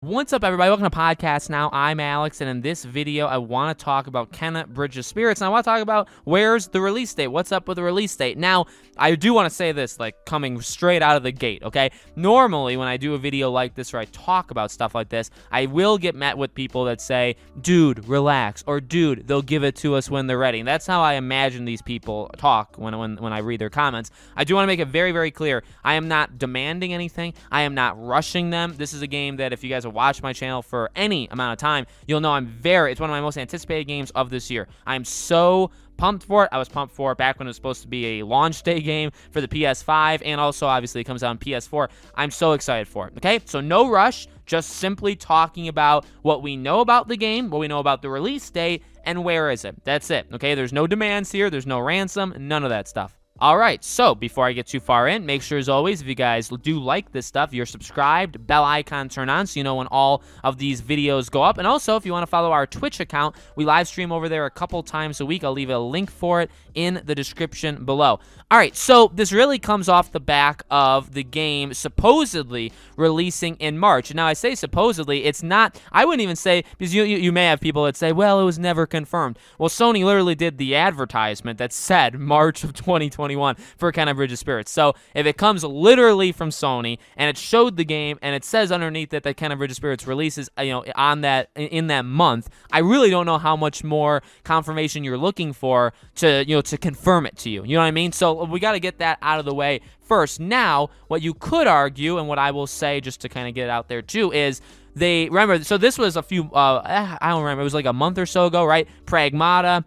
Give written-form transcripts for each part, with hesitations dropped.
What's up, everybody? Welcome to Podcast Now. I'm Alex, and in this video, I want to talk about Kenna Bridge of Spirits, and I want to talk about where's the release date? What's up with the release date? Now, I do want to say this, like, coming straight out of the gate, okay? Normally, when I do a video like this or I talk about stuff like this, I will get met with people that say, dude, relax, or dude, they'll give it to us when they're ready. And that's how I imagine these people talk when I read their comments. I do want to make it very, very clear. I am not demanding anything. I am not rushing them. This is a game that if you guys have watched my channel for any amount of time, you'll know it's one of my most anticipated games of this year. I'm so pumped for it. I was pumped for it back when it was supposed to be a launch day game for the PS5, and also obviously it comes out on PS4. I'm so excited for it, okay? So no rush, just simply talking about what we know about the game, what we know about the release date, and where is it. That's it, okay? There's no demands here, there's no ransom, none of that stuff. All right, so before I get too far in, make sure, as always, if you guys do like this stuff, you're subscribed, bell icon turn on so you know when all of these videos go up. And also, if you want to follow our Twitch account, we live stream over there a couple times a week. I'll leave a link for it in the description below. All right, so this really comes off the back of the game supposedly releasing in March. Now, I say supposedly, it's not, I wouldn't even say, because you may have people that say, well, it was never confirmed. Well, Sony literally did the advertisement that said March of 2021 for Kenna Bridge of Spirits. So if it comes literally from Sony and it showed the game and it says underneath that Kenna Bridge of Spirits releases, on that in that month, I really don't know how much more confirmation you're looking for to confirm it to you. You know what I mean? So we got to get that out of the way first. Now, what you could argue, and what I will say just to kind of get it out there too, is remember, so this was a few, I don't remember, it was like a month or so ago, right? Pragmata,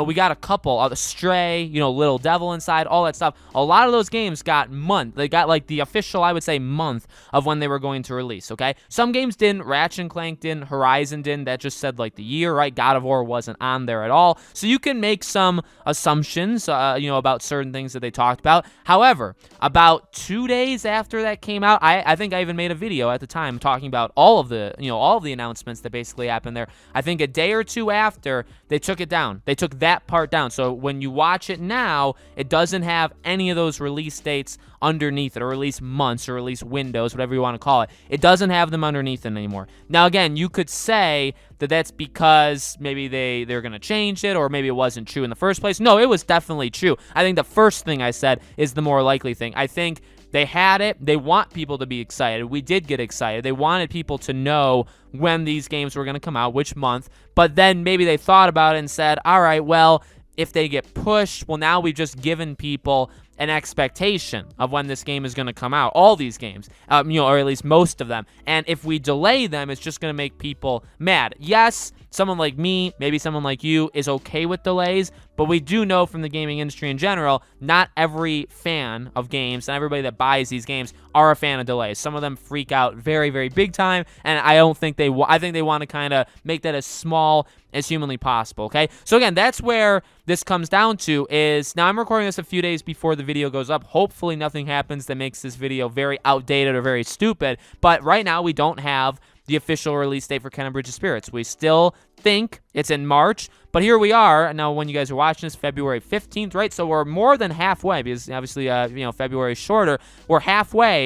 we got a couple, Stray, Little Devil Inside, all that stuff. A lot of those games got they got like the official, I would say, month of when they were going to release, okay? Some games didn't, Ratchet & Clank didn't, Horizon didn't, that just said like the year, right? God of War wasn't on there at all. So you can make some assumptions, about certain things that they talked about. However, about 2 days after that came out, I think I even made a video at the time talking about all of the announcements that basically happened there. I think a day or two after, they took it down. They took that part down. So when you watch it now, it doesn't have any of those release dates underneath it, or release months, or release windows, whatever you want to call it. It doesn't have them underneath it anymore. Now, again, you could say that that's because maybe they're going to change it, or maybe it wasn't true in the first place. No, it was definitely true. I think the first thing I said is the more likely thing. I think they had it. They want people to be excited. We did get excited. They wanted people to know when these games were going to come out, which month. But then maybe they thought about it and said, all right, well, if they get pushed, well, now we've just given people an expectation of when this game is going to come out. All these games, or at least most of them. And if we delay them, it's just going to make people mad. Yes, someone like me, maybe someone like you, is okay with delays, but we do know from the gaming industry in general, not every fan of games and everybody that buys these games are a fan of delays. Some of them freak out very, very big time, and I think they want to kind of make that as small as humanly possible, okay? So again, that's where this comes down to is, now I'm recording this a few days before the video goes up. Hopefully nothing happens that makes this video very outdated or very stupid, but right now we don't have the official release date for Kenna Bridge of Spirits. We still think it's in March, but here we are. Now, when you guys are watching this, February 15th, right? So we're more than halfway, because obviously, February is shorter. We're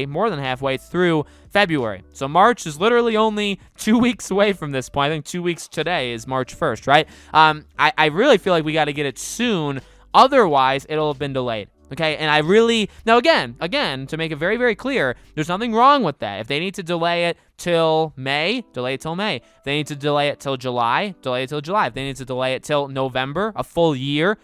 more than halfway through February. So March is literally only 2 weeks away from this point. I think 2 weeks today is March 1st, right? I really feel like we got to get it soon. Otherwise, it'll have been delayed. Okay, and I really, now again, to make it very, very clear, there's nothing wrong with that. If they need to delay it till May, delay it till May. If they need to delay it till July, delay it till July. If they need to delay it till November, a full year,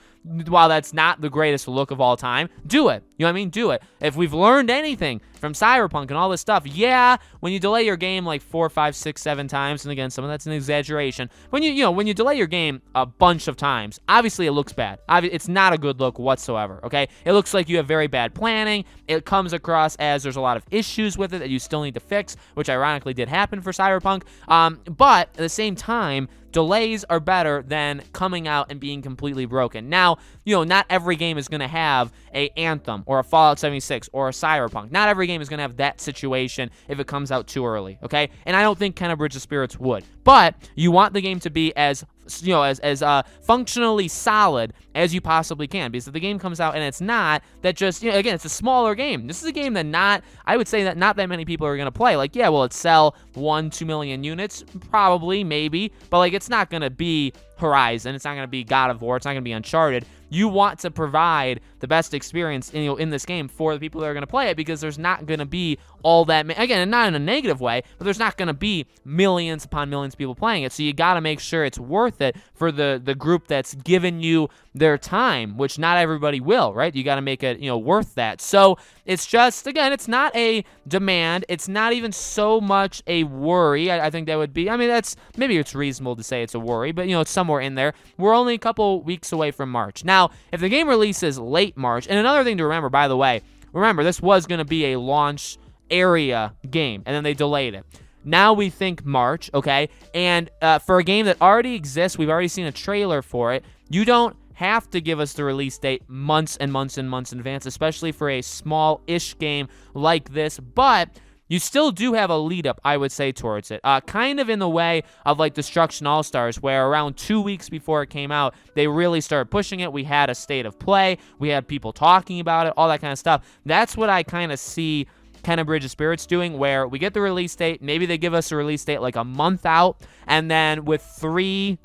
while that's not the greatest look of all time, do it. You know what I mean? Do it. If we've learned anything from Cyberpunk and all this stuff, yeah, when you delay your game like 4, 5, 6, 7 times, and again, some of that's an exaggeration, when you delay your game a bunch of times, obviously it looks bad. It's not a good look whatsoever, okay? It looks like you have very bad planning. It comes across as there's a lot of issues with it that you still need to fix, which ironically did happen for Cyberpunk. But at the same time, delays are better than coming out and being completely broken. Now, not every game is going to have a Anthem or a Fallout 76 or a Cyberpunk. Not every game is going to have that situation if it comes out too early, okay? And I don't think Kenna Bridge of Spirits would. But you want the game to be as as functionally solid as you possibly can. Because if the game comes out and it's not, that just, again, it's a smaller game. This is a game that I would say that not that many people are going to play. Like, yeah, will it sell 1-2 million units? Probably, maybe. But, like, it's not going to be Horizon. It's not going to be God of War. It's not going to be Uncharted. You want to provide the best experience in this game for the people that are going to play it, because there's not going to be all that, again, and not in a negative way, but there's not going to be millions upon millions of people playing it. So you got to make sure it's worth it for the group that's given you their time, which not everybody will, right? You got to make it, worth that. So it's just, again, it's not a demand. It's not even so much a worry. I think that would be, maybe it's reasonable to say it's a worry, but, it's somewhere in there. We're only a couple weeks away from March. Now, if the game releases late March, and another thing to remember, by the way, this was going to be a launch area game, and then they delayed it. Now we think March, okay? And for a game that already exists, we've already seen a trailer for it, you don't have to give us the release date months and months and months in advance, especially for a small-ish game like this, but you still do have a lead-up, I would say, towards it. Kind of in the way of, like, Destruction All-Stars, where around 2 weeks before it came out, they really started pushing it. We had a state of play. We had people talking about it, all that kind of stuff. That's what I kind of see Kena Bridge of Spirits doing, where we get the release date. Maybe they give us a release date like a month out, and then with 3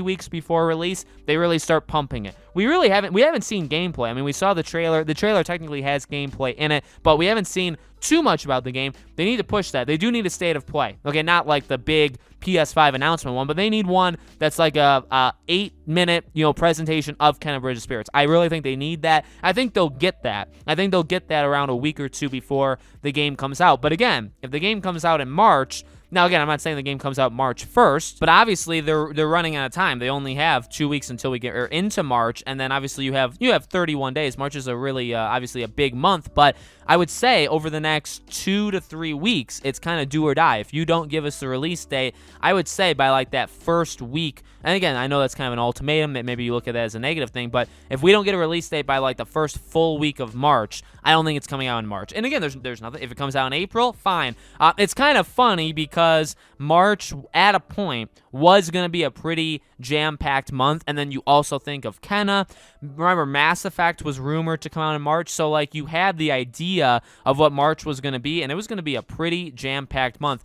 weeks before release, they really start pumping it. We haven't seen gameplay. I mean, we saw the trailer. The trailer technically has gameplay in it, but we haven't seen too much about the game. They need to push that. They do need a state of play. Okay, not like the big PS5 announcement one, but they need one that's like a 8-minute, presentation of Kena Bridge of Spirits. I really think they need that. I think they'll get that. I think they'll get that around a week or two before the game comes out. But again, if the game comes out in March, now, again, I'm not saying the game comes out March 1st, but obviously they're running out of time. They only have 2 weeks until we get into March, and then obviously you have 31 days. March is a really, obviously a big month, but I would say over the next 2 to 3 weeks, it's kind of do or die. If you don't give us the release date, I would say by like that first week, and again, I know that's kind of an ultimatum, that maybe you look at that as a negative thing, but if we don't get a release date by like the first full week of March, I don't think it's coming out in March. And again, there's nothing. If it comes out in April, fine. It's kind of funny because March, at a point, was going to be a pretty jam-packed month, and then you also think of Kena. Remember, Mass Effect was rumored to come out in March, so like you had the idea of what March was going to be, and it was going to be a pretty jam-packed month.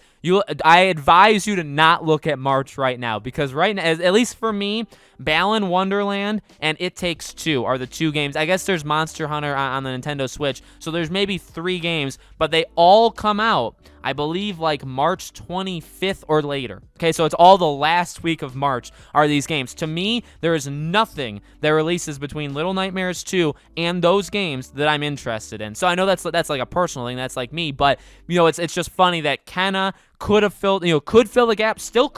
I advise you to not look at March right now, because right now, at least for me, Balan Wonderland and It Takes Two are the two games. I guess there's Monster Hunter on the Nintendo Switch, so there's maybe 3 games, but they all come out, I believe, like March 25th or later. Okay, so it's all the last week of March are these games. To me, there is nothing that releases between Little Nightmares 2 and those games that I'm interested in. So I know that's like a personal thing, that's like me, but it's just funny that Kena could have filled, could fill the gap, still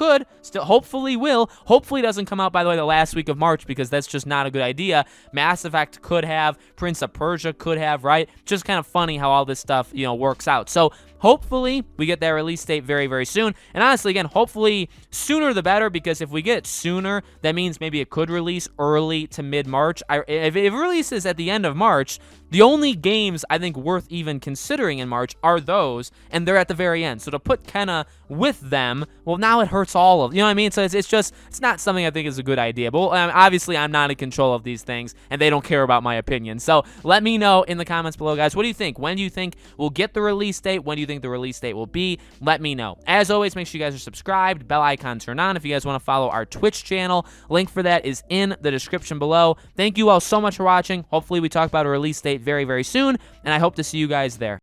hopefully will. Hopefully doesn't come out, by the way, the last week of March, because that's just not a good idea. Mass Effect could have, Prince of Persia could have, right? Just kind of funny how all this stuff, works out. So hopefully we get that release date very, very soon. And honestly, again, hopefully sooner the better, because if we get it sooner, that means maybe it could release early to mid-March. If it releases at the end of March, the only games I think worth even considering in March are those, and they're at the very end. So to put Kena with them, well, now it hurts all of, you know what I mean? So it's not something I think is a good idea. But obviously, I'm not in control of these things, and they don't care about my opinion. So let me know in the comments below, guys. What do you think? When do you think we'll get the release date? When do you think the release date will be? Let me know. As always, make sure you guys are subscribed, bell icon turn on. If you guys want to follow our Twitch channel, link for that is in the description below. Thank you all so much for watching. Hopefully, we talk about a release date very, very soon, and I hope to see you guys there.